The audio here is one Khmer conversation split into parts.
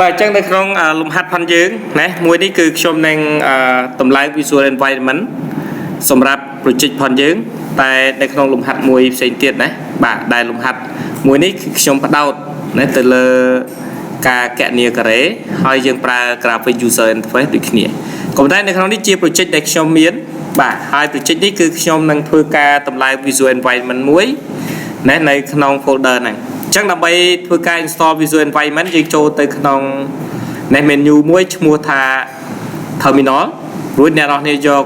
Bài chân đây không lùm hạt phân dưỡng nè mùi ní cứ trong nền tầm lái visual environment sầm rạp project phân dưỡng tại đây không lùm hạt mùi xây tiệt nè bà đại lùm hạt mùi ní trong bắt đầu nè từ lơ cả kẹt nia cả rễ hai dương pra graphic user interface được nhỉ còn đây đây không ní chia project đây trong miến bà hai project ní cứ trong nền thưa ca tầm lái visual environment muối nè này không folder này chẳng là bây thưa ca install visual environment dương cho tới không này menu muối mua thà terminal rồi nè nó này cho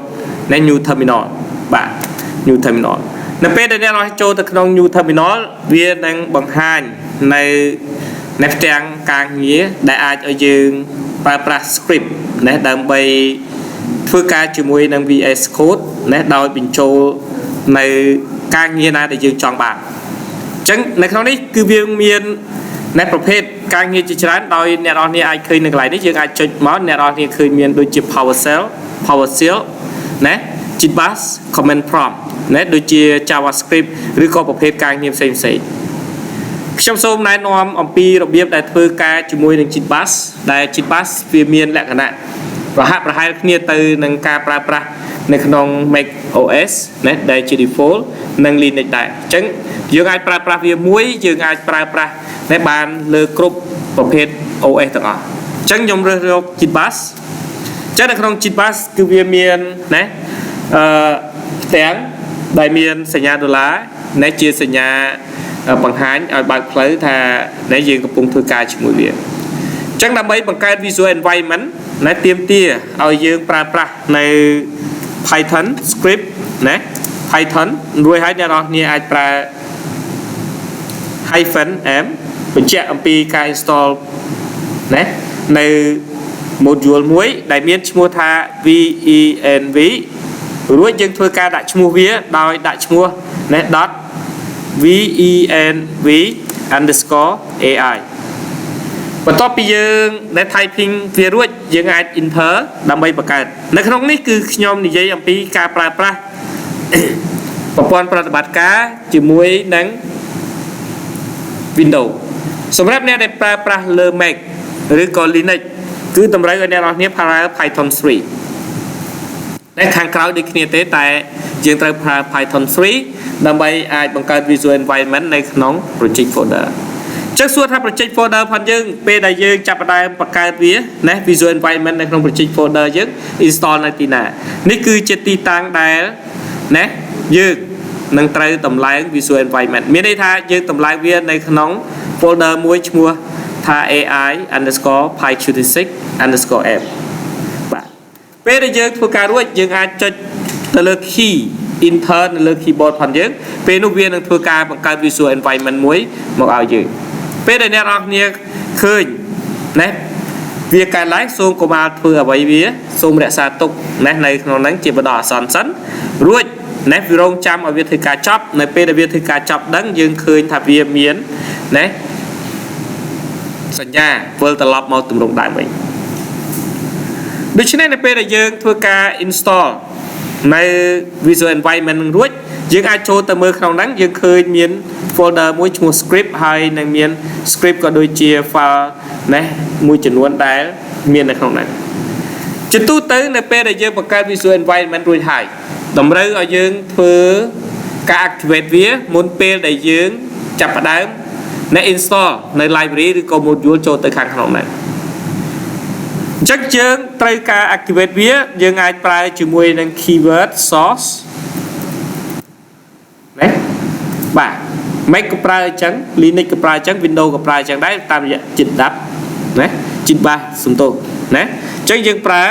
này new terminal bạn new terminal nè bây giờ nó cho tới không new terminal viên đang bằng hai này nếp trang càng nghĩa đại ai ở dương para script nè đang bay thưa ca chỉ muối đang VS Code nè đòi bình châu này càng nghĩa này để dương chọn bạn chẳng này không đấy cứ viên miền nétประเภทการเงินจะร้านโดยเนรอนนี่ไอเคยหนึ่งหลายนี่ยังไอจุดมอเนรอนนี่เคยมีโดยจี PowerShell นะจีบัส Command Prompt นะโดยจี JavaScript หรือก็ประเภทการเงินเซ็งๆช่องโซมนายนอมอมปีระเบียบได้เพื่อการจมวยหนึ่งจีบัสได้จีบัสเวียเมียนแหละขณะประหับประหารเนี่ยตื่นหนึ่งการปราบในขนม Mac OS นะได้จี default หนึ่ง Linux ได้จังยังไงปราบเวียมวยยังไงปราบในบ้านเลือกกรุ๊ปประเภท OS ต่างๆจังยมเรื่องจิตบัสจังในขนมจิตบัสคือเวียเมียนนะแสงได้เมียนสัญญาดอลลาร์ในเจียสัญญาบังหารเอาบางครั้งถ้าในยืนกับปุ่มถือกายชิมวยเวียจังนำไปบังการ visual environment ในเตรียมเตี้ยเอายืนปราใน Python script นะ Python รวยให้เนี่ยเราเนี่ยอาจปราhyphen m เป็นแจกอัมพีการ install นะในโมดูลมุ้ยได้เมียนชั่วโมงท่า venv รู้ยังធ្វើការដាក់ឈ្មោះវាដោយដាក់ឈ្មោះนะ dot venv underscore ai បន្ទាប់ពីយើងដែល typing វារួចយើងអាច enter ដើម្បីបង្កើតនៅក្នុងនេះគឺខ្ញុំនិយាយអំពីការប្រើប្រាស់ប្រព័ន្ធប្រតិបត្តិការជាមួយនឹង Windows សម្រាប់អ្នកដែលប្រើប្រាស់លើ Mac ឬក៏ Linux គឺតម្រូវឲ្យអ្នកនរគ្នាប្រើ Python 3តែខាងក្រោយដូចគ្នាទេតែយើងត្រូវប្រើ Python 3ដើម្បីអាចបង្កើត Visual Environment នៅក្នុង Project Folder ចឹងសួរថា Project Folder ផងយើងពេលដែលយើងចាប់ផ្ដើមបង្កើតវាណា Visual Environment នៅក្នុង Project Folder យើង install នៅទីណានេះគឺជាទីតាំងដែលណាយើងនឹងត្រូវតម្លើង visual environment មានន័យថាយើងតម្លើងវានៅក្នុង folder មួយឈ្មោះថា ai_py36_m បាទពេលដែលយើងធ្វើការរួចយើងអាចចុចទៅលើ key enter នៅលើ keyboard ផងយើងពេលនោះវានឹងធ្វើការបង្កើត visual environment មួយមកឲ្យយើងពេលដែលអ្នកនរគ្នាឃើញណាវាកើតឡើងសូមកុមារធ្វើអ្វីវាសូមរក្សាទុកណានៅក្នុងហ្នឹងជាបណ្ដោះអាសន្នសិនរួចណែវារងចាំឲ្យវាធ្វើការចប់នៅពេលដែលវាធ្វើការចប់ដឹងយើងឃើញថាវាមានណែសញ្ញាវិលត្រឡប់មកទម្រង់ដើមវិញដូច្នេះនៅពេលដែលយើងធ្វើការ install នៅ visual environment នឹងរួចយើងអាចចូលទៅមើលក្នុងហ្នឹងយើងឃើញមាន folder មួយឈ្មោះ script ហើយនឹងមាន script ក៏ដូចជា file ណែមួយចំនួនដែលមាននៅក្នុងហ្នឹងជាទូទៅនៅពេលដែលយើងបង្កើត visual environment រួចហើយតម្រូវឲ្យយើងធ្វើការ activate វាមុនពេលដែលយើងចាប់ផ្ដើមនៅ install នៅ library ឬក៏ module ចូលទៅខាងក្នុងហ្នឹងអញ្ចឹងយើងត្រូវការ activate វាយើងអាចប្រើជាមួយនឹង keyword source ណាបាទ Mac ក៏ប្រើអញ្ចឹង Linux ក៏ប្រើអញ្ចឹង Windows ក៏ប្រើអញ្ចឹងដែរតាមរយៈជិត10ណាជិតបាសសំទោសណាអញ្ចឹងយើងប្រើ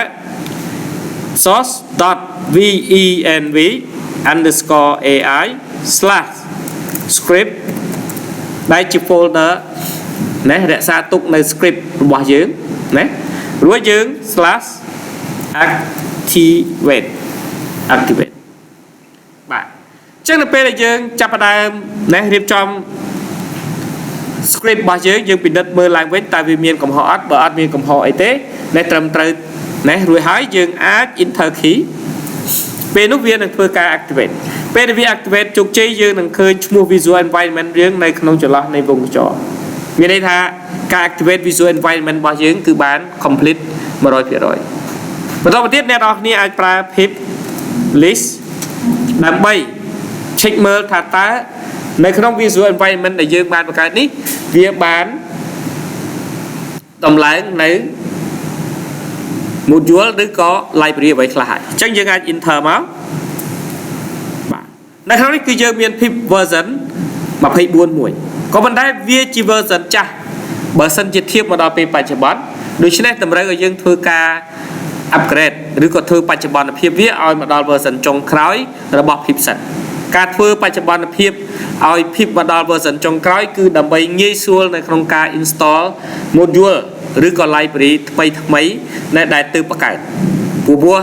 source.venv_ai/script ដែលជា folder ណារក្សាទុកនៅ script របស់យើងណារួចយើង /activate បាទអញ្ចឹងនៅពេលដែលយើងចាប់ផ្ដើមណារៀបចំ script របស់យើងពិនិត្យមើលឡើងវិញតើវាមានកំហុសអត់បើអត់មានកំហុសអីទេណាត្រឹមត្រូវណារួចហើយយើងអាច enter key ពេលនោះវានឹងធ្វើការ activate ពេលដែលវា activate ជោគជ័យយើងនឹងឃើញឈ្មោះ visual environment យើងនៅក្នុងចន្លោះនៃវងកញ្ចក់ មានន័យថា ការ activate visual environment របស់យើងគឺបាន complete 100%បន្តមកទៀតអ្នកនរគ្នាអាចប្រើ pip list ដើម្បី check មើលថាតើនៅក្នុង visual environment ដែលយើងបានបង្កើតនេះវាបានតម្លើងនៅ module ឬក៏ library អ្វីខ្លះហើយអញ្ចឹងយើងអាច enter មកបាទនៅក្នុងនេះគឺយើងមាន pip version 24 មួយក៏ប៉ុន្តែវាជា version ចាស់បើសិនជាធៀបមកដល់ពេលបច្ចុប្បន្នដូច្នេះតម្រូវឲ្យយើងធ្វើការ upgrade ឬក៏ធ្វើបច្ចុប្បន្នភាពវាឲ្យមកដល់ version ចុងក្រោយរបស់ pip សិនការធ្វើបច្ចុប្បន្នភាពឲ្យ pip មកដល់ version ចុងក្រោយគឺដើម្បីងាយស្រួលនៅក្នុងការ install module ឬក៏ library ថ្មីដែលទើបបង្កើតព្រោះ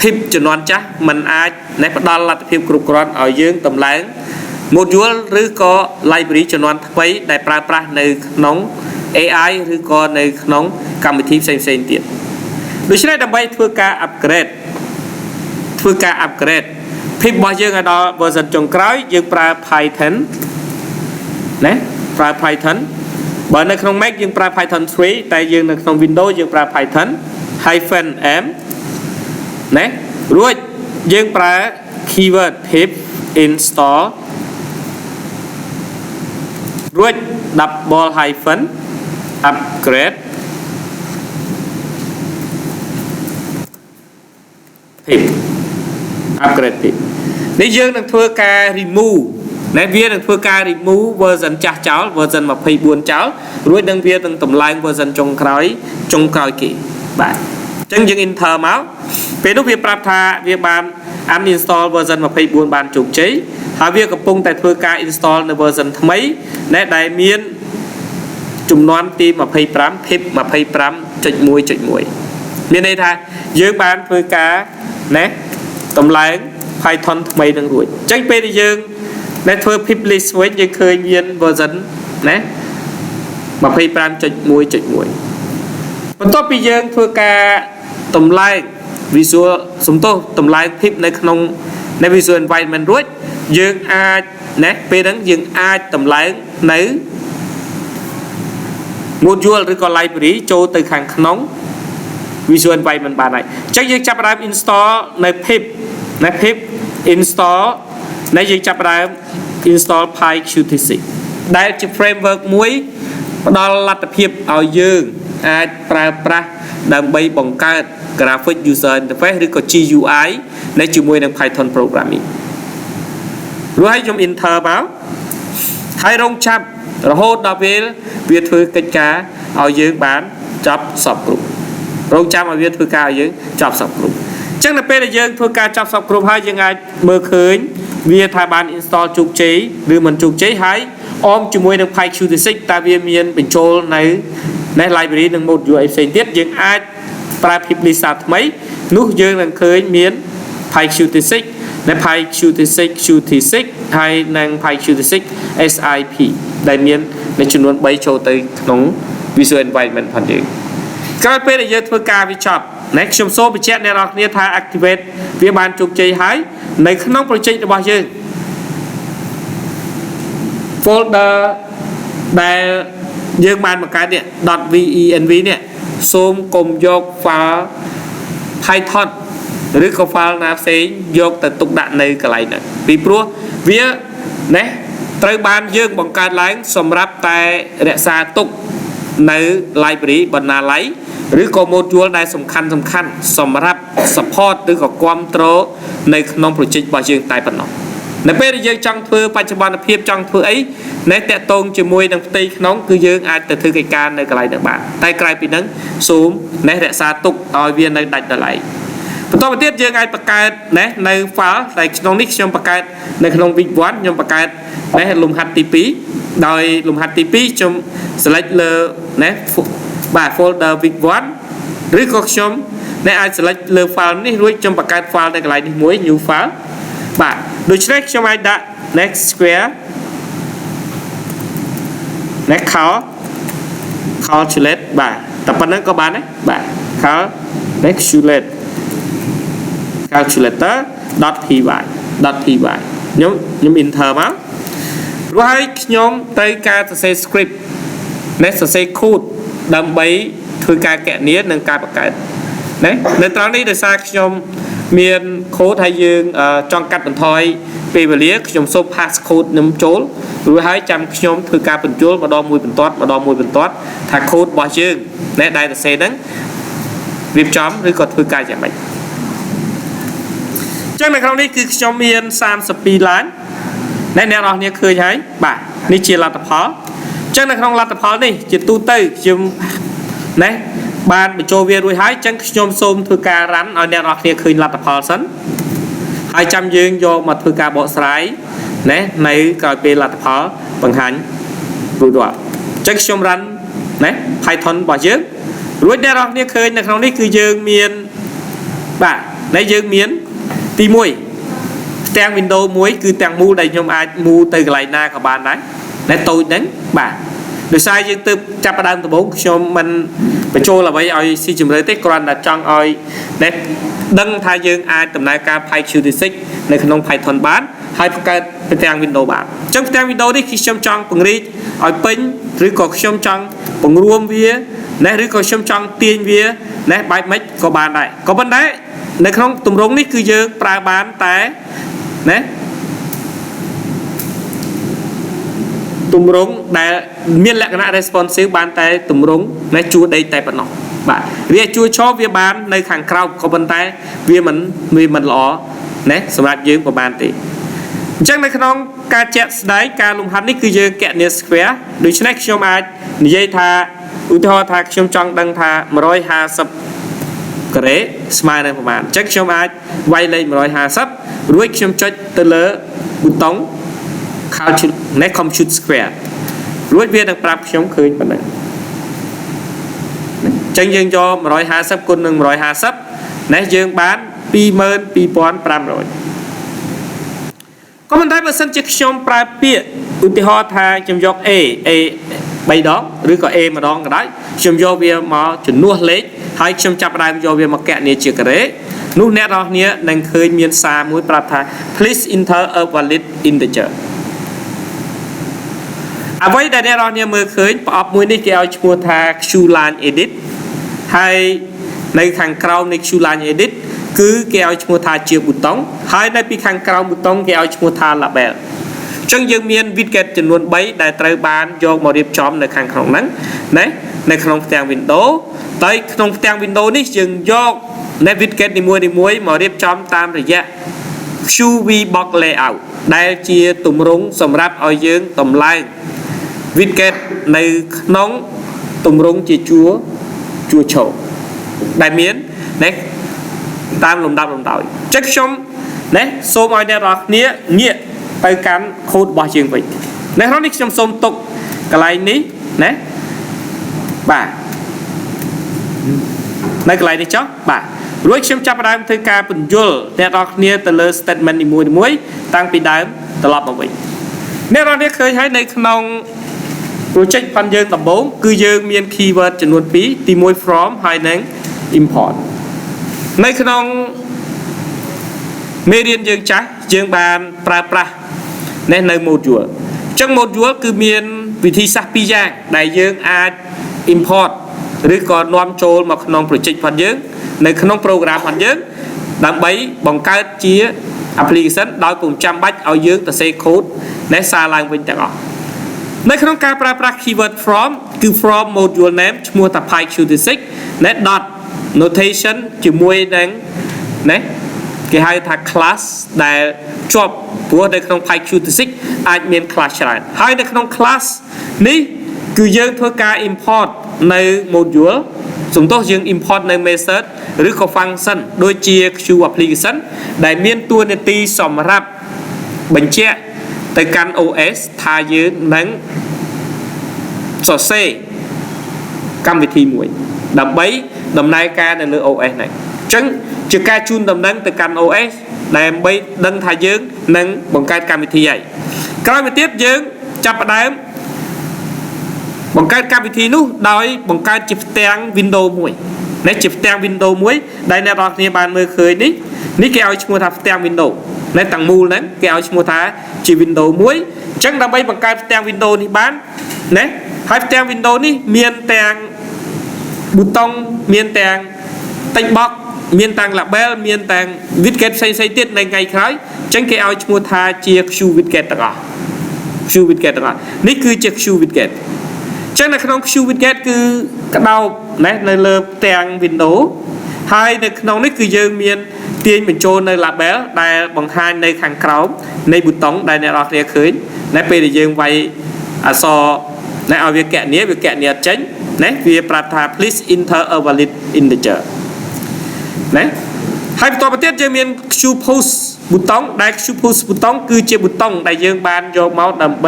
pip ជំនាន់ចាស់มันអាចផ្ដល់លទ្ធភាពគ្រប់គ្រាន់ឲ្យយើងតម្លើង module ឬក៏ library ជំនាន់ថ្មីដែលប្រើប្រាស់នៅក្នុង AI ឬក៏នៅក្នុងកម្មវិធីផ្សេងៗទៀតដូច្នេះដើម្បីធ្វើការ upgrade pip របស់យើងឲ្យដល់ version ចុងក្រោយយើងប្រើ Python ណាប្រើ Python បើនៅក្នុង Mac យើងប្រើ Python 3តែយើងនៅក្នុង Windows យើងប្រើ Python -m ណារួចយើងប្រើ keyword pip install រួច double hyphen upgrade pip upgrade pip នេះយើងនឹងធ្វើការ remove ណាវានឹងធ្វើការ remove version ចាស់ចោល version 24ចោលរួចនឹងវានឹងតម្លើង version ចុងក្រោយគេបាទអញ្ចឹងយើង enter មកពេលនោះវាប្រាប់ថាវាបាន uninstall version 24បានជោគជ័យហើយវាកំពុងតែធ្វើការ install នៅ version ថ្មីដែលមានចំនួនទី25 pip 25.1.1 មានន័យថាយើងបានធ្វើការណាតម្លើង Python ថ្មីនឹងរួចអញ្ចឹងពេលដែលយើងធ្វើ pip list វិញយើងឃើញមាន version ណា 25.1.1 បន្ទាប់ពីយើងធ្វើការតម្លើង visual តម្លើង pip នៅក្នុង visual environment រួចយើងអាចណាពេលហ្នឹងយើងអាចតម្លើងនៅ module ឬក៏ library ចូលទៅខាងក្នុង visual environment បានហើយអញ្ចឹងយើងចាប់ផ្ដើម install នៅ pip ណា pip install ដែលយើងចាប់ផ្ដើម install PyQt6 ដែលជា framework មួយផ្ដល់លទ្ធភាពឲ្យយើងអាចប្រើប្រាស់ដើម្បីបង្កើត graphic user interface ឬក៏ GUI នៅជាមួយនឹង Python programming រួចឲ្យខ្ញុំ enter មកហើយរងចាប់រហូតដល់ពេលវាធ្វើកិច្ចការឲ្យយើងបានចប់សពគ្រប់រងចាំឲ្យវាធ្វើការឲ្យយើងចប់សពគ្រប់អញ្ចឹងនៅពេលដែលយើងធ្វើការចប់សពគ្រប់ហើយយើងអាចមើលឃើញវាថាបាន install ជោគជ័យឬមិនជោគជ័យហើយអមជាមួយនឹង PyQt6 តើវាមានបញ្ចូលនៅ library និង module ផ្សេងទៀតយើងអាចប្រើ pip list ថ្មីនោះយើងនឹងឃើញមាន PyQt6 នៃ PyQt6 Qt6 ហើយនិង PyQt6 SIP ដែលមាននៅចំនួន3ចូលទៅក្នុង visual environment ផងយើងក្រោយពេលដែលយើងធ្វើការវាចប់ណាខ្ញុំសូមបញ្ជាក់អ្នកនរគ្នាថា activate វាបានជោគជ័យហើយនៅក្នុង project របស់យើង folder ដែលយើងបានបង្កើតនេះ .venv នេះសូមកុំយក file Python ឬក៏ file ណាផ្សេងយកទៅទុកដាក់នៅកន្លែងហ្នឹងពីព្រោះវាណាត្រូវបានយើងបង្កើតឡើងសម្រាប់តែរក្សាទុកនៅ library បណ្ណាល័យឬក៏ module ដែលសំខាន់សម្រាប់ support ឬក៏គ្រប់គ្រងនៅក្នុង project របស់យើងតែប៉ុណ្ណោះនៅពេលដែលយើងចង់ធ្វើបច្ចុប្បន្នភាពចង់ធ្វើអីនៅតាក់ទងជាមួយនឹងផ្ទៃក្នុងគឺយើងអាចទៅធ្វើកិច្ចការនៅកន្លែងហ្នឹងបានតែក្រៅពីហ្នឹងសូមរក្សាទុកឲ្យវានៅដាច់ដោយឡែកបន្តមកទៀតយើងអាចបង្កើតនៅ file តែក្នុងនេះខ្ញុំបង្កើតនៅក្នុង week 1ខ្ញុំបង្កើតលំហាត់ទី2ដោយលំហាត់ទី2ខ្ញុំ select លើបាទ folder week 1ឬក៏ខ្ញុំអាច select លើ file នេះរួចខ្ញុំបង្កើត file នៅកន្លែងនេះមួយ new file បាទដូច្នេះខ្ញុំអាចដាក់ next square next calculate បាទតែប៉ុណ្្នឹងក៏បានដែរបាទ calculate calculator.py ខ្ញុំ enter មករួចហើយខ្ញុំត្រូវការសរសេរ script សរសេរ code đầm bấy thôi ca kẹt nía nâng ca bạc cái đấy nên tao đi để xa trong miền khố thay dương trong cắt bằng thoi về về liếc trong số passcode nấm trốn rồi hai trăm nhóm thôi ca bình chốt và đo mùi bình toát thà code bỏ chương nè đây là xe nắng viêm chóm rồi còn thôi ca chẳng mạnh chắc này không đi cứ trong miền sam spi lán nè nè nó như khơi thấy bà ní chia là tập phó chắc là không là tập phó đi chỉ tu tây chùm nè ban bị cho về rồi hái chắc nhom xôm thôi ca rắn ở nè nó như khơi là tập phó sẵn 200 dương vô mà thôi ca bộ sải nè này coi về là tập phó bằng hành rồi đó chắc nhom rắn nè Python bỏ dương rồi nè nó như khơi là không đi cứ dương miền bà nãy dương miền ti mùi trang Windows muối cứ trang mua đây nhom ai mua từ lại na các bạn đấy để tôi đến bà được sai dương từ chắp đan từ bốn cho mình cho là vậy ơi si chừng tới tết còn là trong ơi để đăng thay dương ai tầm này ca Py26 này không Python bán hai cái trang Windows bạn trong trang Windows đi khi xem trong bằng đi ở pin rồi còn xem trong bằng ruộng vía này rồi còn xem trong tiền vía này bài mấy có bạn này có vấn đấy này không tụm rống đi cứ dương pra bán té nè tụm rống đại miền lệ cái nào responsive bán tay tụm rống nè chua đây tay bận nọ bạn vì chua cho việc bán nơi hàng cao có bàn tay vì mình lỏ nè sầm rạp dương của bàn tỷ chắc này không ca chẹt đấy ca lùng hắn đi cứ dương kẹt nè square đối với trong ai dây tha ưu thọ tha trong trong đăng tha 150 cái smile này của bạn chắc trong ai quay lên 150 rồi trong cho từ lỡ bút tống khao chữ nét không chữ square rồi viên được prap chống khơi bạn này tranh dương cho 150 con nâng 150 nét dương bán pi mơn pi pon pram rồi có một thái bờ sân chắc trong prap pia ưu thọ tha trong dọc a bay đó rồi có e mà đó cái đấy trong do bia mà chuẩn nuốt lấy hai trong chập đai do bia mà kẹt này chưa cái nút nét đó nhé đang khơi miền xa mũi prap tha please enter a valid integer à vậy đại đó nhé mới khơi bọc mũi này kéo mua tha Shulan edit hayในខាងក្រោមនៃ Shulan edit គឺគេឲ្យឈ្មោះថាជាប៊ូតុងហើយនៅពីខាងក្រោមប៊ូតុងគេឲ្យឈ្មោះថា label ចឹងយើងមាន widget ចំនួន3ដែលត្រូវបានយកមករៀបចំនៅខាងក្នុងហ្នឹងណានៅក្នុងផ្ទាំង Windows តែក្នុងផ្ទាំង Windows នេះយើងយកនៃ widget នីមួយៗមករៀបចំតាមរយៈ QV box layout ដែលជាទម្រង់សម្រាប់ឲ្យយើងតម្លើង widget នៅក្នុងទម្រង់ជាជួរឈោដែលមានណាតាមលំដាប់លំដោយចឹងខ្ញុំណាសូមឲ្យអ្នកនរគ្នាងាកទៅកាន់ខូដរបស់យើងវិញនៅក្នុងនេះខ្ញុំសូមទុកកន្លែងនេះណាបាទនៅកន្លែងនេះចុះបាទរួចខ្ញុំចាប់ផ្ដើមធ្វើការបញ្យល់អ្នកនរគ្នាទៅលើ statement នីមួយៗតាំងពីដើមត្រឡប់មកវិញអ្នកនរគ្នាឃើញហើយនៅក្នុង project ផងយើងដំបូងគឺយើងមាន keyword ចំនួន2ទី1 from ហើយនិង import នៅក្នុងមេរៀនយើងចាស់យើងបានប្រើប្រាស់នៅ module អញ្ចឹង module គឺមានវិធីសាស្ត្រពីរយ៉ាងដែលយើងអាច import ឬក៏នាំចូលមកក្នុង project ផងយើងនៅក្នុង program ផងយើងដើម្បីបង្កើតជា application ដោយពុំចាំបាច់ឲ្យយើងទៅសេ code នៃសារឡើងវិញទាំងអស់នៅក្នុងការប្រើប្រាស់ keyword from គឺ from module name ឈ្មោះថា Py26 ណែ dot notation ជាមួយនឹងណាគេហៅថា class ដែលជាប់ព្រោះនៅក្នុង Py26 អាចមាន class ច្រើនហើយនៅក្នុង class នេះគឺយើងធ្វើការ import នៅ module សំទោសយើង import នៅ method ឬក៏ function ដូចជា Q application ដែលមានតួនាទីសម្រាប់បញ្ជាក់ទៅកាន់ OS ថាយើងនឹងសរសេរកម្មវិធីមួយដើម្បីដំណើរការនៅលើ OS ហ្នឹងអញ្ចឹងជាការជូនដំណឹងទៅកាន់ OS ដើម្បីដឹងថាយើងនឹងបង្កើតកម្មវិធីហើយក្រោយមកទៀតយើងចាប់ផ្ដើមបង្កើតកម្មវិធីនោះដោយបង្កើតជាផ្ទាំង Windows មួយនេះជាផ្ទាំង Windows មួយដែលអ្នកនរគ្នាបានមើលឃើញនេះគេឲ្យឈ្មោះថាផ្ទាំង Windows នៅទាំងមូលហ្នឹងគេឲ្យឈ្មោះថាជា Windows មួយអញ្ចឹងដើម្បីបង្កើតផ្ទាំង Windows នេះបានណាហើយផ្ទាំង Windows នេះមានទាំង bút tông miền tàng tách bọc miền tàng label miền tàng widget xây tiết này ngày khái chẳng cái ao mua tha chia shoe widget đó shoe widget đó ní cứ chiếc shoe widget chẳng là không shoe widget cứ cái đầu này nơi lơ tàng Windows hai nơi không ní cứ dương miền tiền mình cho nơi label đây bằng hai nơi kháng khảo nơi bút tông đây này là để khởi này bây giờ dương vay so này ở việc kẹt nia tránh này việc prata please enter a valid integer này haiตัวประเทศจะมีชูโพสบุตรได้ชูโพสบุตรคือเจ้าบุตรได้ยังบานโยมเอาดำไป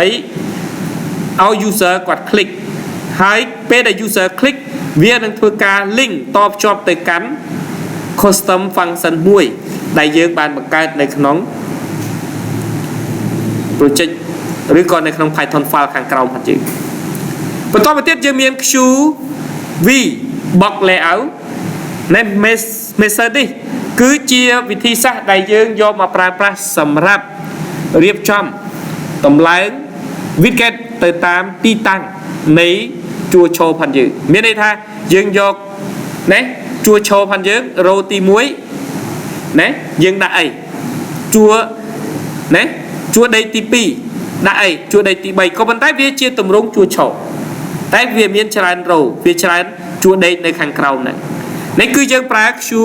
เอา user กดคลิกให้เป็นได้ user คลิกเวียนตัวการลิงก์ตอบจอบตัวกัน custom function มวยได้ยังบานบังการในขนมโปรเจกต์หรือก่อนในขนม Python file ข้างกลางพันจึงประตัวประเทศจะมีชู v block layout ในเมสเซอร์ดิคือเชียวิธีสักใดยืงโยมมาปราประสำหรับเรียบจำตำแหน่งวิกเก็ตติดตามตีตั้งในจัวโชว์พันยืงมีได้ท่ายืงโยกเนี่ยจัวโชว์พันยืงโรตีมวยเนี่ยยืงได้จัวเนี่ยจัวได้ตีปีได้จัวได้ตีใบก็มันได้เวียเชียตุ่มรุ่งจัวโชว์ได้เวียเมียนชรันโรเวียชรันจัวได้ในขังคราวนั้นนี่คือยังปรากชู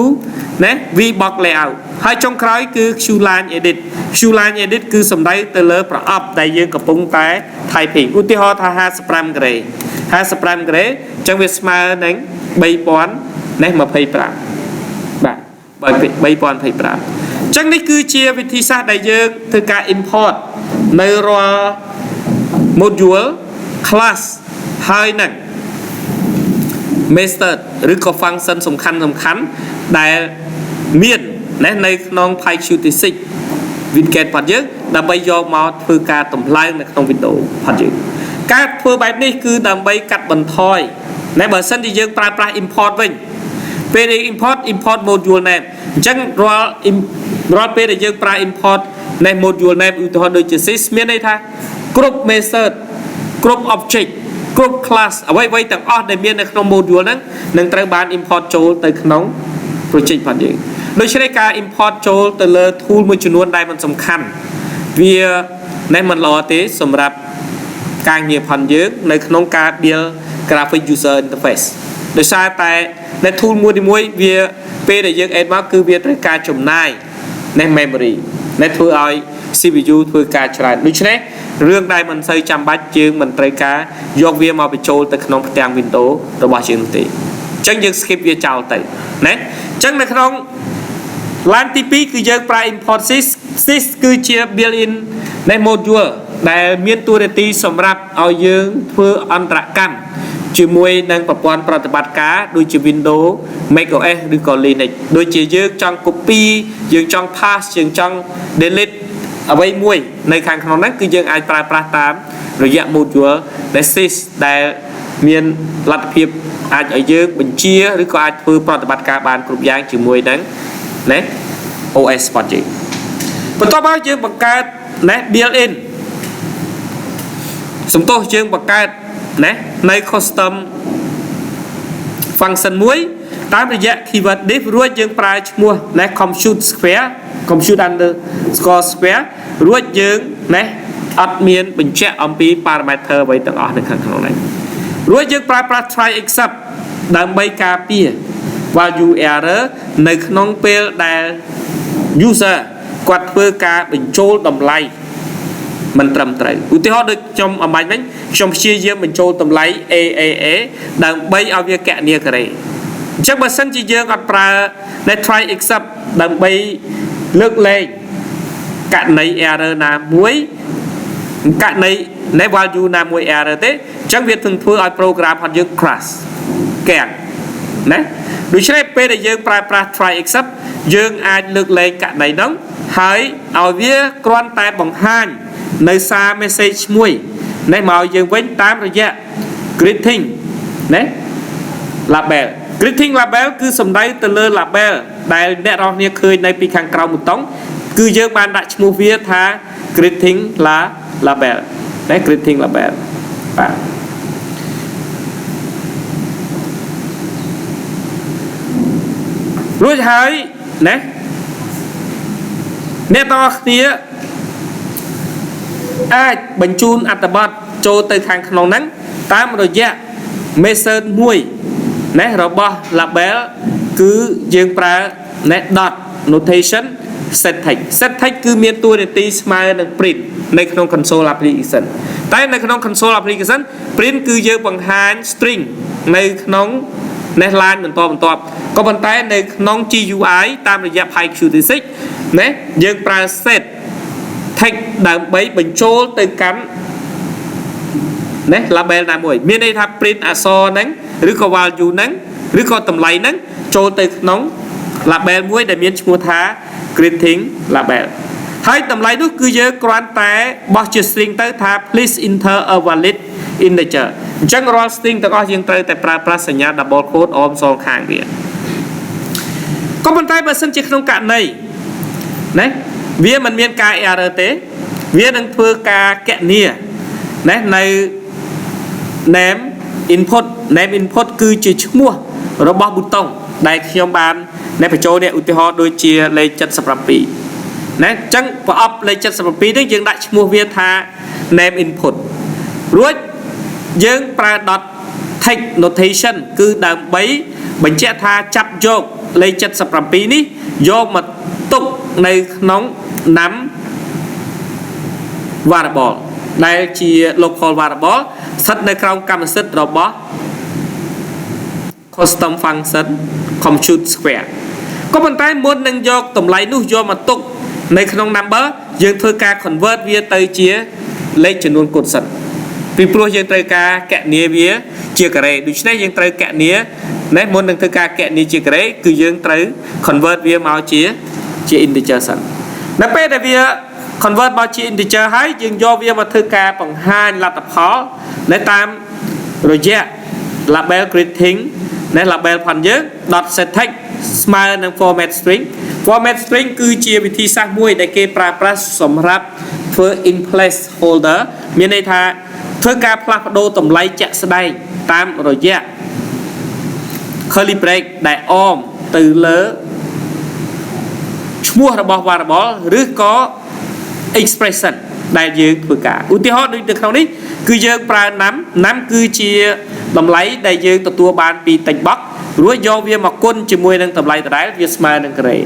นะวีบล็อกเลเยอร์ให้จงคล้ายคือชูลานเอดิทชูลานเอดิทคือสมได้เตลประอับได้ยังกับปุ่งแต่ไทยผิงอุติฮอทาฮาสปรัมเกรฮาสปรัมเกรจังเวสมานั้นใบปอนนะมาเพย์ปรามแบบใบปอนเพย์ปรามจังนี่คือเชียวิธีศาสตร์ได้ยังคือการ import ในรอโมดูลคลาสให้นั่นเมสเตอร์หรือก็ฟังก์ชันสำคัญได้เมียนในน้องไพชิวติสิกวิดเกตพอดเยอะดำใบยอมมาเพื่อการต่ำลายในน้องวินโดว์พอดเยอะการเพื่อแบบนี้คือดำใบกัดบันทอยในเบอร์ชันที่เยอะปลาย import วิ่งเป็น import module name จังรอเป็นเยอะปลาย import ใน module name อุทธรณ์โดยจะซิสเมียนได้ท่ากรุ๊ปเมสเตอร์กรุ๊ป objectกรุ๊ปคลาสเอาไว้ต่างอ้อในเมียนในขนมโมดูลนั้นนั่งตระบาน import โจลในขนมโปรเจกต์พันธุ์โดยใช้การ import โจลแต่ละทูลมือจำนวนใดมันสำคัญเวียในมันรอเตะสำหรับการเหยียบพันธุ์เยอะในขนมการเดียวกราฟิก user interface โดยใช้แต่ในทูลมือที่มวยเวียเป็นได้เยอะเอ็ดมากคือเวียตระการจำนายใน memory ในทูลไอ CPU ทูลการฉลาดโดยใช้เรื่องใดมันใส่จำบัดจึงมันตรายการยกเวียมาไปโจลแต่ขนมแตงวินโดว์ระบายจึงตีจังยังสกิปเวียเจ้าตีนะจังในขนมล้านทีปีคือยังปลาย import sys คือเชียร์ built in ในโมดูลแต่เมียนตัวเดตีสำหรับเอายังเพื่ออันตรกันจีมวยนั่งประปอนปฏิบัติการโดยจีวินโดว์ macOS หรือก่อนลีนิกโดยจียังจัง copy ยังจัง pass ยังจัง deleteเอาไว้มวยในการขนมนั้นคือยังไอปลายปลาตามระยะโมดูลในซิสได้เมียนลัดเพียบอาจจะเยอะบัญชีหรือก็อาจเพื่อปฏิบัติการบานกลุ่มยางจีมวยนั้นนะ OS ปัจจุบันต่อมายังบังการนะ built-in สมโตยังบังการนะใน custom ฟังก์ชันมวยตามระยะคีย์เวิร์ด div รู้ยังปลายมัวใน compute square compute underscore square รู้ยังนะอัดเมียนเป็นแชร์อัมพี parameter ไว้ต่างออกในข้างในรู้ยังปลาย try except ดังใบกาเปีย value error ในขนมเปลได้ user กดเพื่อการเป็นโจลดำไลมันตรำตรึงอุทิศโดยจมอมัยนั้นจมเชียร์เยี่ยมเป็นโจลดำไล AAA ดังใบเอาเวียแกะเนี่ยกันเลยจังบัดสันจีเยอะกับปลาใน try except ดังใบเลือกเลยกะใน error นามวยกะใน value นามวย error เต้จังเวียถึงเพื่อเอาโปรแกรมพันยึก crash แกะนะโดยใช้เป็นได้ยังปลา try except ยังอาจเลือกเลยกะในน้องให้เอาเวียกรอนแต่บังหันในซา message มวยในหมายยังเว้นตามระยะ greeting นะ label greeting label คือสมได้ตะเลอ label ได้แน่รองเนี่ยเคยในปีขังกราวมุต้องคือเยอะบานดัชมูเวียท่า greeting label นะ greeting label ป่ะ រួចហើយណាអ្នកតគ្នាអាចបញ្ជូនអត្ថបទចូលទៅខាងក្នុងហ្នឹងតាមរយៈ method មួយណារបស់ label គឺយើងប្រើណា dot notation set text គឺមានតួនាទីស្មើនឹង print នៅក្នុង console application តែនៅក្នុង console application print គឺយើងបង្ហាញ string នៅក្នុង នេះ line បន្តក៏ប៉ុន្តែនៅក្នុង GUI តាមរយៈ PyQ36 ណាយើងប្រើ set text ដើម្បីបញ្ចូលទៅកាន់ណា label ណាមួយមានន័យថា print អក្សរហ្នឹងឬក៏ value ហ្នឹងឬក៏តម្លៃហ្នឹងចូលទៅក្នុង label មួយដែលមានឈ្មោះថា greeting label ហើយតម្លៃនោះគឺយើងគ្រាន់តែបោះជា string ទៅថា please enter a valid integer អញ្ចឹងរាល់ string ទាំងអស់យើងត្រូវតែប្រើប្រាស់សញ្ញា double quote អមសងខាងវាក៏ប៉ុន្តែបើសិនជាក្នុងករណីណាវាមិនមានការ error ទេវានឹងធ្វើការគណនាណានៅ name input គឺជាឈ្មោះរបស់ button ដែលខ្ញុំបានអ្នកបញ្ចូលនេះឧទាហរណ៍ដូចជាលេខ77ណាអញ្ចឹងប្រអប់លេខ77នេះយើងដាក់ឈ្មោះវាថា name input រួចយើងប្រើ dot text notation គឺដើម្បីបញ្ជាក់ថាចាប់យកលេខ77នេះយកមកទុកនៅក្នុង num variable ដែលជា local variable ស្ថិតនៅក្រោមកម្មសិទ្ធិរបស់ custom function compute square ក៏ប៉ុន្តែមុននឹងយកតម្លៃនោះយកមកទុកនៅក្នុង number យើងធ្វើការ convert វាទៅជាលេខចំនួនគុណសិនពីព្រោះយើងត្រូវការគណនាវាជាការ៉េដូច្នេះយើងត្រូវគណនាណាមុននឹងធ្វើការគណនាជាការ៉េគឺយើងត្រូវ convert វាមកជា integer សិននៅពេលដែលវា convert មកជា integer ហើយយើងយកវាមកធ្វើការបង្ហាញលទ្ធផលនៅតាមរយៈ label greeting ណា label ផងយើង dot set text ស្មើនឹង format string គឺជាវិធីសាស្ត្រមួយដែលគេប្រើប្រាស់សម្រាប់ធ្វើ in place holder មានន័យថាធ្វើការផ្លាស់ប្ដូរតម្លៃជាក់ស្ដែងតាមរយៈ curly brace ដែលអមទៅលើឈ្មោះរបស់ variable ឬក៏ expression ដែលយើងធ្វើការឧទាហរណ៍ដូចនៅក្នុងនេះគឺយើងប្រើ num គឺជាតម្លៃដែលយើងទទួលបានពី text box រួចយកវាមកគុណជាមួយនឹងតម្លៃដដែលវាស្មើនឹងការ៉េ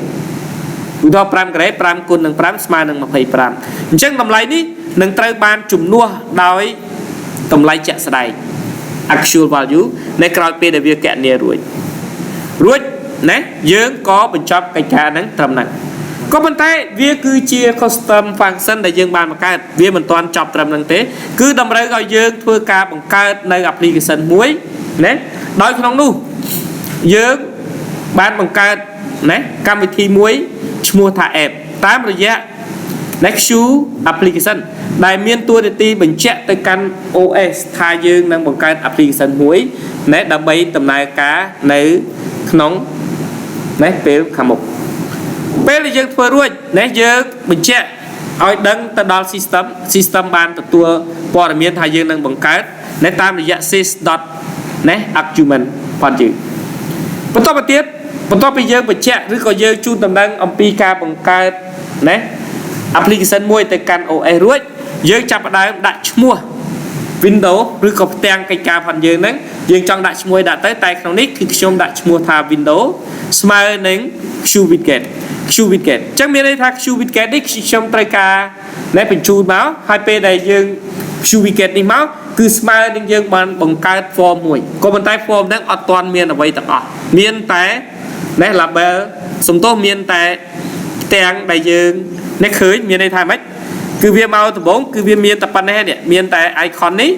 ឧទាហរណ៍5ការ៉េ5គុណនឹង5ស្មើនឹង25អញ្ចឹងតម្លៃនេះនឹងត្រូវបានជំនួសដោយតម្លៃជាក់ស្ដែង actual value នៅក្រោយពេលដែលវាគណនារួចណាយើងក៏បញ្ចប់កិច្ចការហ្នឹងត្រឹមហ្នឹងក៏ប៉ុន្តែវាគឺជា custom function ដែលយើងបានបង្កើតវាមិនទាន់ចប់ត្រឹមហ្នឹងទេគឺតម្រូវឲ្យយើងធ្វើការបង្កើតនៅ application មួយណាដោយក្នុងនោះយើងបានបង្កើតណាកម្មវិធីមួយឈ្មោះថា app តាមរយៈ Nexu application ដែលមានតួនាទីបញ្ជាក់ទៅកាន់ OS ថាយើងនឹងបង្កើត application មួយណាដើម្បីដំណើរការនៅក្នុងណាពេលខាងមុខពេលដែលយើងធ្វើរួចណាយើងបញ្ជាក់ឲ្យដឹងទៅដល់ system បានទទួលព័ត៌មានថាយើងនឹងបង្កើតនៅតាមរយៈ sys. ណា argument ផងយើងបន្តទៅទៀតបន្ទាប់ពីយើងបញ្ជាក់ឬក៏យើងជូនដំណឹងអំពីការបង្កើតណា application មួយទៅកាន់ OS រួចយើងចាប់ផ្ដើមដាក់ឈ្មោះ Windows ឬក៏ផ្ទាំងកិច្ចការផងយើងហ្នឹងយើងចង់ដាក់ឈ្មោះដាក់ទៅតែក្នុងនេះគឺខ្ញុំដាក់ឈ្មោះថា Windows ស្មើនឹង QWidget អញ្ចឹងមានន័យថា QWidget នេះខ្ញុំត្រូវការណែបញ្ជូនមកហើយពេលដែលយើង QWidget នេះមកគឺស្មើនឹងយើងបានបង្កើត form មួយក៏ប៉ុន្តែ form ហ្នឹងអត់ទាន់មានអ្វីទាំងអស់មានតែណែ label សំទោសមានតែផ្ទាំងដែលយើងនេះឃើញមានន័យថាម៉េចគឺវាមកដំបូងគឺវាមានតែប៉ុណ្ណេះនេះមានតែ icon នេះ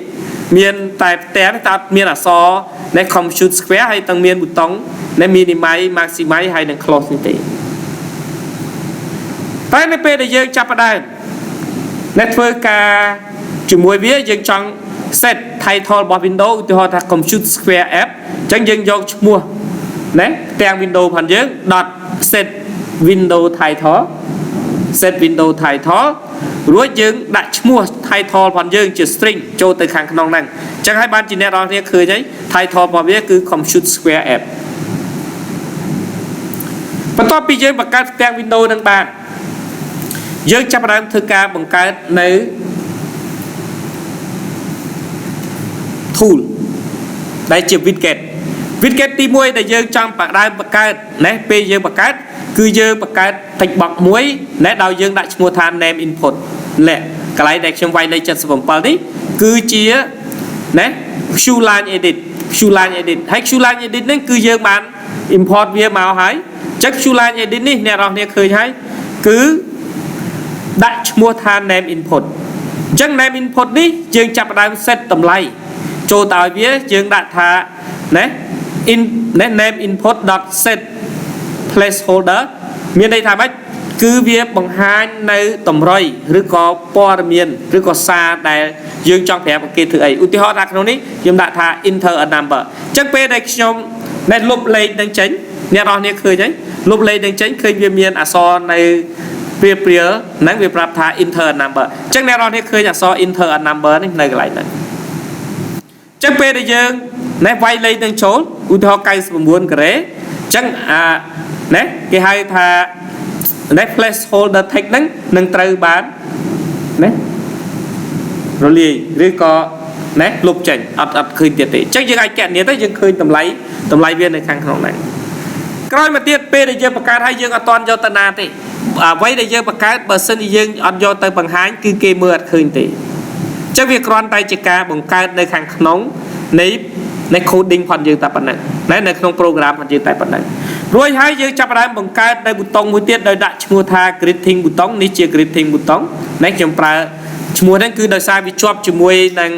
មានតែផ្ទាំងតែអត់មានអក្សរនៃ compute square ហើយទាំងមានប៊ូតុងនៃ minimize maximize ហើយនឹង close នេះទេតែនៅពេលដែលយើងចាប់ផ្ដើមអ្នកធ្វើការជាមួយវាយើងចង់ set title របស់ Windows ឧទាហរណ៍ថា compute square app អញ្ចឹងយើងយកឈ្មោះណាទាំង Windows ផងយើង .set Windows title រួចយើងដាក់ឈ្មោះ title ផងយើងជា string ចូលទៅខាងក្នុងហ្នឹងអញ្ចឹងហើយបានជាអ្នកនរគ្នាឃើញហើយ title របស់វាគឺ compute square app បន្ទាប់ពីយើងបង្កើតផ្ទាំង Windows នឹងបានយើងចាប់ផ្ដើមធ្វើការបង្កើតនៅ tool ដែលជា widget ទី1ដែលយើងចង់បង្កើតណាពេលយើងបង្កើតគឺយើងបង្កើត text box មួយណាដោយយើងដាក់ឈ្មោះថា name input នេះកន្លែងដែលខ្ញុំវាយលេខ77នេះគឺជាណា Q line edit ហើយ Q line edit ហ្នឹងគឺយើងបាន import វាមកហើយចឹង Q line edit នេះអ្នកនរគ្នាឃើញហើយគឺដាក់ឈ្មោះថា name input អញ្ចឹង name input នេះយើងចាប់ផ្ដើម set តម្លៃចូលទៅឲ្យវាយើងដាក់ថាណា name input set placeholder មានន័យថាម៉េចគឺវាបង្ហាញនៅតម្រុយឬក៏ព័ត៌មានឬក៏សារដែលយើងចង់ប្រាប់គេធ្វើអីឧទាហរណ៍ថាក្នុងនេះខ្ញុំដាក់ថា enter a number អញ្ចឹងពេលដែលខ្ញុំដែលលុបលេខនឹងចេញអ្នកនរគ្នាឃើញហើយលុបលេខនឹងចេញឃើញវាមានអក្សរនៅព្រាលហ្នឹងវាប្រាប់ថា enter a number អញ្ចឹងអ្នកនរគ្នាឃើញអក្សរ enter a number នេះនៅកន្លែងហ្នឹងអញ្ចឹងពេលដែលយើងណែវាយលេខនឹងចូលឧទាហរណ៍99ការ៉េអញ្ចឹងណាគេហៅថាណែ placeholder text ហ្នឹងនឹងត្រូវបានណារលាយឬក៏ណែលុបចេញអត់ឃើញទៀតទេអញ្ចឹងយើងអាចកណនាទៅយើងឃើញតម្លៃវានៅខាងក្នុងហ្នឹងក្រោយមកទៀតពេលដែលយើងបង្កើតហើយយើងអត់តន់យកទៅណាទេអ្វីដែលយើងបង្កើតបើសិនជាយើងអត់យកទៅបង្ហាញគឺគេមើលអត់ឃើញទេអញ្ចឹងវាគ្រាន់តែជាការបង្កើតនៅខាងក្នុងនៃ coding ផងយើងតែប៉ុណ្ណឹងណានៅក្នុង program ផងយើងតែប៉ុណ្ណឹងរួចហើយយើងចាប់ផ្ដើមបង្កើតនៅប៊ូតុងមួយទៀតដោយដាក់ឈ្មោះថា greeting ប៊ូតុងនេះជា greeting ប៊ូតុងណាខ្ញុំប្រើឈ្មោះហ្នឹងគឺដោយសារវាជាប់ជាមួយនឹង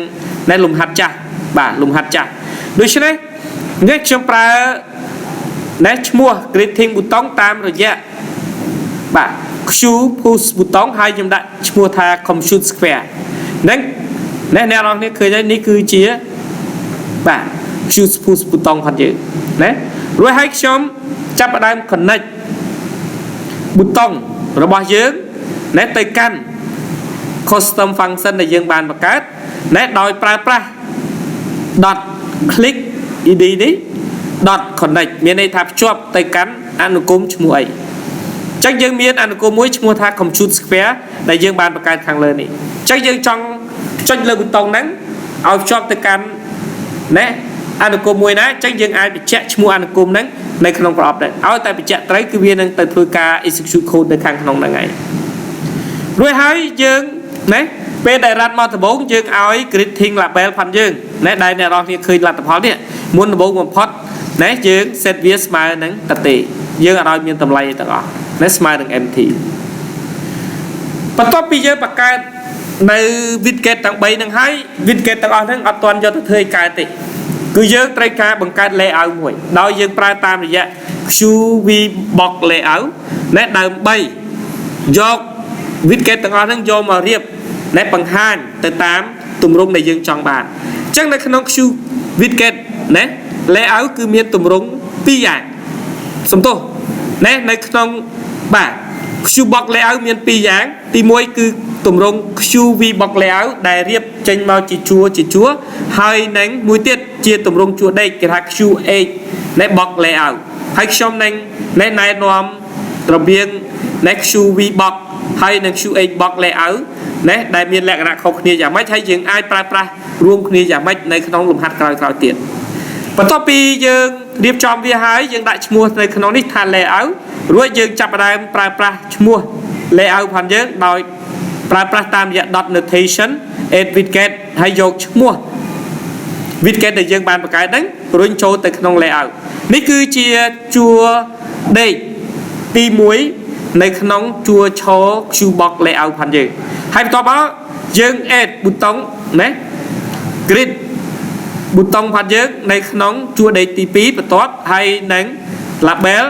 លំហាត់ចាស់បាទលំហាត់ចាស់ដូច្នេះនេះខ្ញុំប្រើណាឈ្មោះ greeting ប៊ូតុងតាមរយៈបាទ Q push ប៊ូតុងហើយខ្ញុំដាក់ឈ្មោះថា compute square ហ្នឹងអ្នកនរគ្នាឃើញហើយនេះគឺជាបាទ Q push ប៊ូតុងផងយើងណារួចហើយខ្ញុំចាប់ផ្ដើម connect ប៊ូតុងរបស់យើងណាទៅកាន់ custom function ដែលយើងបានបង្កើតណាដោយប្រើប្រាស់ .click id នេះ .connect មានន័យថាភ្ជាប់ទៅកាន់អនុគមឈ្មោះអីអញ្ចឹងយើងមានអនុគមមួយឈ្មោះថា compute square ដែលយើងបានបង្កើតខាងលើនេះអញ្ចឹងយើងចង់ចុចលើប៊ូតុងហ្នឹងឲ្យភ្ជាប់ទៅកាន់ណាអនុគមមួយណាអញ្ចឹងយើងអាចបញ្ជាក់ឈ្មោះអនុគមហ្នឹងនៅក្នុងប្រអប់ដែរឲ្យតែបញ្ជាក់ត្រូវគឺវានឹងទៅធ្វើការ execute code នៅខាងក្នុងហ្នឹងហើយរួចហើយយើងណាពេលដែលរ៉ាត់មកដំបូងយើងឲ្យ greeting label ផងយើងណាដែលអ្នកនរគ្នាឃើញលទ្ធផលនេះមុនដំបូងបំផុតណាយើង set វាស្មើនឹងតទេយើងអត់ឲ្យមានតម្លៃទាំងអស់ណាស្មើនឹង empty បន្ទាប់ពីយើងបង្កើតនៅ widget ទាំង3ហ្នឹងហើយ widget ទាំងអស់ហ្នឹងអត់ទាន់យកទៅធ្វើឲ្យកើតទេគឺយើងត្រូវការបង្កើត layout មួយដោយយើងប្រើតាមរយៈ QV box layout ណាដើម្បីយក widget ទាំងអស់ហ្នឹងយកមករៀបណែបង្ហាញទៅតាមទម្រង់ដែលយើងចង់បានអញ្ចឹងនៅក្នុង Q widget ណា layout គឺមានទម្រង់2យ៉ាងសំទោសណានៅក្នុងបាទ Q box layout មាន2យ៉ាងទី1គឺទម្រង់ QV box layout ដែលរៀបចេញមកជាជួរហើយនឹងមួយទៀតជាទម្រង់ជួរដេកគេថា QH នៃ box layout ហើយខ្ញុំនឹងណែនាំរបៀងនៃ QV box ហើយនឹង QH box layout ណាដែលមានលក្ខណៈខុសគ្នាយ៉ាងម៉េចហើយយើងអាចប្រើប្រាស់រួមគ្នាយ៉ាងម៉េចនៅក្នុងលំហាត់ក្រោយៗទៀតបន្ទាប់ពីយើងរៀបចំវាហើយយើងដាក់ឈ្មោះនៅក្នុងនេះថា layout រួចយើងចាប់ផ្ដើមប្រើប្រាស់ឈ្មោះ layout ផងយើងដោយប្រើប្រាស់តាមរយៈ dot notation add widget ហើយយកឈ្មោះ widget ដែលយើងបានបង្កើតហ្នឹងរុញចូលទៅក្នុង layout នេះគឺជាជួរដេកទី1នៅក្នុងជួរឈរ Q box layout ផងយើងហើយបន្ទាប់មកយើង add ប៊ូតុងណា grid ប៊ូតុងផងយើងនៅក្នុងជួរដេកទី2បន្ទាប់ហើយនឹង label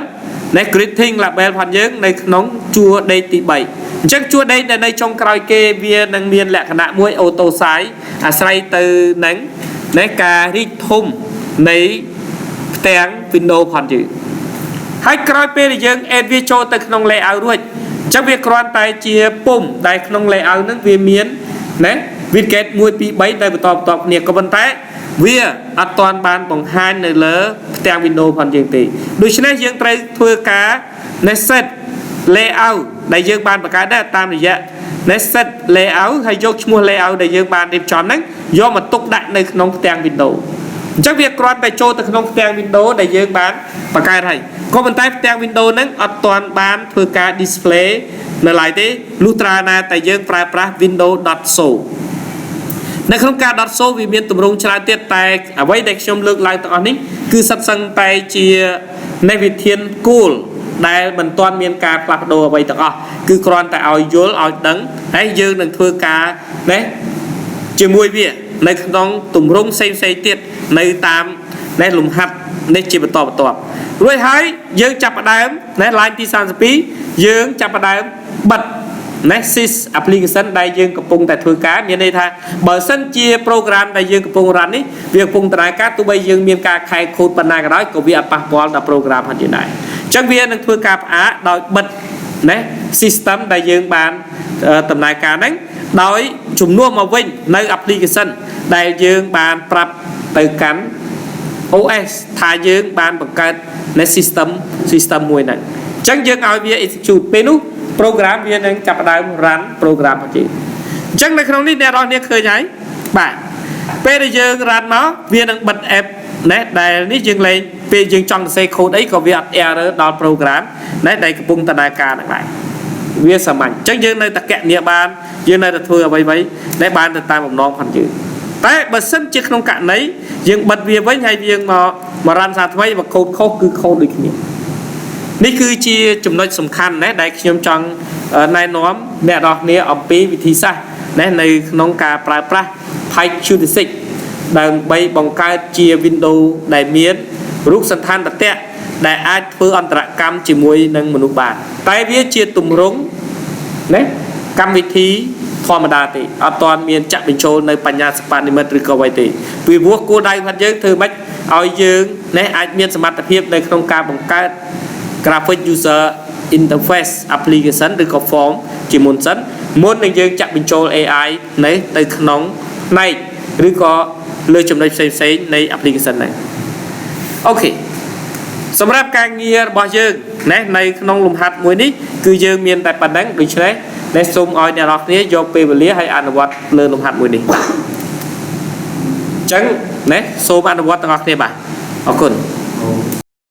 នៃ greeting label ផងយើងនៅក្នុងជួរដេកទី3អញ្ចឹងជួរដេកនៅចុងក្រោយគេវានឹងមានលក្ខណៈមួយ auto size អាស្រ័យទៅនឹងនៃការរីកធំនៃផ្ទាំង Windows ផងយើងហើយក្រោយពេលដែលយើង add វាចូលទៅក្នុង layout រួចអញ្ចឹងវាគ្រាន់តែជាពុំដែលក្នុង layout ហ្នឹងវាមានណា widget 1 2 3ដែលបន្តគ្នាក៏ប៉ុន្តែ វាអត់តាន់បានបង្ហាញនៅលើផ្ទាំង Windows ផងយើងទេដូច្នេះយើងត្រូវធ្វើការ set layout ដែលយើងបានបង្កើតដែរតាមរយៈ set layout ហើយយកឈ្មោះ layout ដែលយើងបានរៀបចំហ្នឹងយកមកទុកដាក់នៅក្នុងផ្ទាំង Windows អញ្ចឹងវាគ្រាន់តែចូលទៅក្នុងផ្ទាំង Windows ដែលយើងបានបង្កើតហើយក៏ប៉ុន្តែផ្ទាំង Windows ហ្នឹងអត់ទាន់បានធ្វើការ display នៅឡើយទេលុះត្រាណាតែយើងប្រើប្រាស់ Windows.so នៅក្នុងការ .so វាមានទម្រង់ច្រើនទៀតតែអ្វីដែលខ្ញុំលើកឡើងទាំងអស់នេះគឺសិតសឹងតែជានៃវិធានគោលដែលមិនទាន់មានការផ្លាស់ប្ដូរអ្វីទាំងអស់គឺគ្រាន់តែឲ្យយល់ឲ្យដឹងហើយយើងនឹងធ្វើការណាជាមួយវានៅក្នុងទម្រង់ផ្សេងៗទៀតនៅតាមលំហាត់នេះជាបន្តបន្ទាប់រួចហើយយើងចាប់ផ្ដើមណា line ទី32យើងចាប់ផ្ដើមបិទSys application ដែលយើងកំពុងតែធ្វើការមានន័យថាបើសិនជា program ដែលយើងកំពុង run នេះវាកំពុងដំណើរការទោះបីយើងមានការខែ code ប៉ុណ្ណាក៏ដោយក៏វាអត់ប៉ះពាល់ដល់ program ហ្នឹងដែរអញ្ចឹងវានឹងធ្វើការផ្អាកដោយបិទណា system ដែលយើងបានដំណើរការហ្នឹងដោយជំនួសមកវិញនៅ application ដែលយើងបានប្រាប់ទៅកាន់ OS ថាយើងបានបង្កើតនៅ system មួយហ្នឹងអញ្ចឹងយើងឲ្យវា execute ពេលនោះprogram វានឹងចាប់ផ្ដើម run program របស់យើងអញ្ចឹងនៅក្នុងនេះអ្នកនរគ្នាឃើញហើយបាទពេលដែលយើង run មកវានឹងបិទ app ណាដែលនេះយើងលេងពេលយើងចង់សរសេរ code អីក៏វាអត់ error ដល់ program ណាដែលកំពុងដំណើរការហ្នឹងដែរវាសាមញ្ញអញ្ចឹងយើងនៅតែកណនីបានយើងនៅតែធ្វើអ្វីៗដែលបានទៅតាមបំណងផងយើងតែបើសិនជាក្នុងករណីយើងបិទវាវិញហើយយើងមក run សារថ្មីមក code ខុសគឺ code ដូចគ្នានេះគឺជាចំណុចសំខាន់ណាដែលខ្ញុំចង់ណែនាំអ្នកនរគ្នាអំពីវិធីសាស្ត្រណានៅក្នុងការប្រើប្រាស់ Python ដើម្បីបង្កើតជា Windows ដែលមានរូបសន្តានតតៈដែលអាចធ្វើអន្តរកម្មជាមួយនឹងមនុស្សបានតែវាជាទម្រង់ណាកម្មវិធីធម្មតាទេអត់ទាន់មានចាក់បញ្ចូលនៅបញ្ញាសិប្បនិមិត្តឬក៏អ្វីទេពីព្រោះគោលដៅរបស់យើងធ្វើម៉េចឲ្យយើងណាអាចមានសមត្ថភាពនៅក្នុងការបង្កើតgraphic user interface application ឬក៏ form ជាមុនសិនមុននឹងយើងចាក់បញ្ចូល AI នៅទៅក្នុងផ្នែកឬក៏លើចំណុចផ្សេងៗនៃ application ហ្នឹងអូខេសម្រាប់ការងាររបស់យើងណានៅក្នុងលំហាត់មួយនេះគឺយើងមានតែប៉ុណ្្នឹងដូច្នេះដែលសូមឲ្យអ្នកនរគ្នាយកពេលវេលាហើយអនុវត្តលើលំហាត់មួយនេះអញ្ចឹងណាសូមអនុវត្តទាំងអស់គ្នាបាទអរគុណ